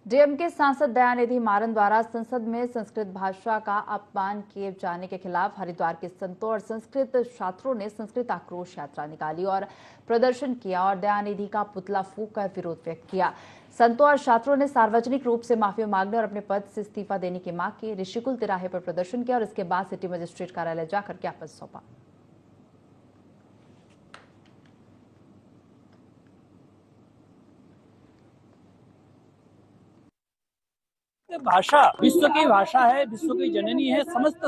DMK सांसद दयानिधि मारन द्वारा संसद में संस्कृत भाषा का अपमान किए जाने के खिलाफ हरिद्वार के संतों और संस्कृत छात्रों ने संस्कृत आक्रोश यात्रा निकाली और प्रदर्शन किया और दयानिधि का पुतला फूंक कर विरोध व्यक्त किया। संतों और छात्रों ने सार्वजनिक रूप से माफी मांगने और अपने पद से इस्तीफा देने की मांग की। ऋषिकुल तिराहे पर प्रदर्शन किया और इसके बाद सिटी मजिस्ट्रेट कार्यालय जाकर ज्ञापन सौंपा। भाषा विश्व की भाषा है, विश्व की जननी है, समस्त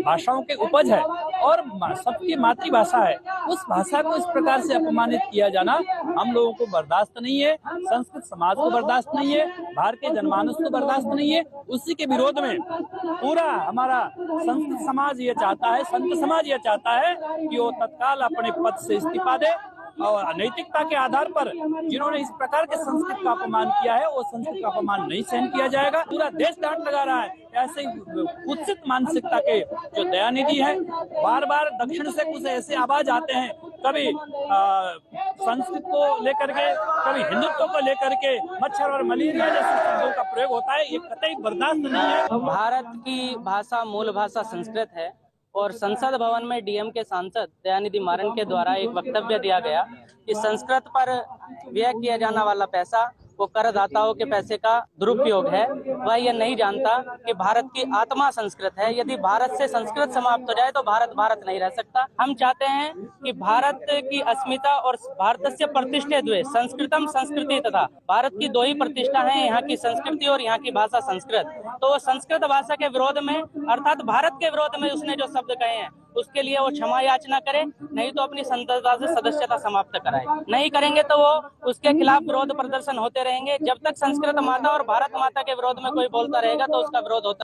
भाषाओं के उपज है और सबकी मातृभाषा है। उस भाषा को इस प्रकार से अपमानित किया जाना हम लोगों को बर्दाश्त नहीं है, संस्कृत समाज को बर्दाश्त नहीं है, भारतीय जनमानस को बर्दाश्त नहीं है। उसी के विरोध में पूरा हमारा संस्कृत समाज ये चाहता है, संत समाज ये चाहता है कि वो तत्काल अपने पद से इस्तीफा दे और अनैतिकता के आधार पर जिन्होंने इस प्रकार के संस्कृत का अपमान किया है, वो संस्कृत का अपमान नहीं सहन किया जाएगा। पूरा देश डांट लगा रहा है। ऐसे कुत्सित मानसिकता के जो दयानिधि है, बार बार दक्षिण से कुछ ऐसे आवाज आते हैं, कभी संस्कृत को लेकर के, कभी हिंदुत्व को लेकर के, मच्छर और मलेरिया जैसे शब्दों का प्रयोग होता है। ये कतई बर्दाश्त नहीं है। भारत की भाषा मूल भाषा संस्कृत है और संसद भवन में डीएम के सांसद दयानिधि मारन के द्वारा एक वक्तव्य दिया गया कि संस्कृत पर व्यय किया जाने वाला पैसा वो करदाताओं के पैसे का दुरुपयोग है। वह यह नहीं जानता कि भारत की आत्मा संस्कृत है। यदि भारत से संस्कृत समाप्त हो जाए तो भारत भारत नहीं रह सकता। हम चाहते हैं कि भारत की अस्मिता और भारत से प्रतिष्ठे द्वे संस्कृतम संस्कृति तथा भारत की दो ही प्रतिष्ठा है, यहाँ की संस्कृति और यहाँ की भाषा संस्कृत। तो वो संस्कृत भाषा के विरोध में अर्थात भारत के विरोध में उसने जो शब्द कहे हैं उसके लिए वो क्षमा याचना करे, नहीं तो अपनी संसदता से सदस्यता समाप्त कराए। नहीं करेंगे तो वो उसके खिलाफ विरोध प्रदर्शन होते रहेंगे। जब तक संस्कृत माता और भारत माता के विरोध में कोई बोलता रहेगा तो उसका विरोध होता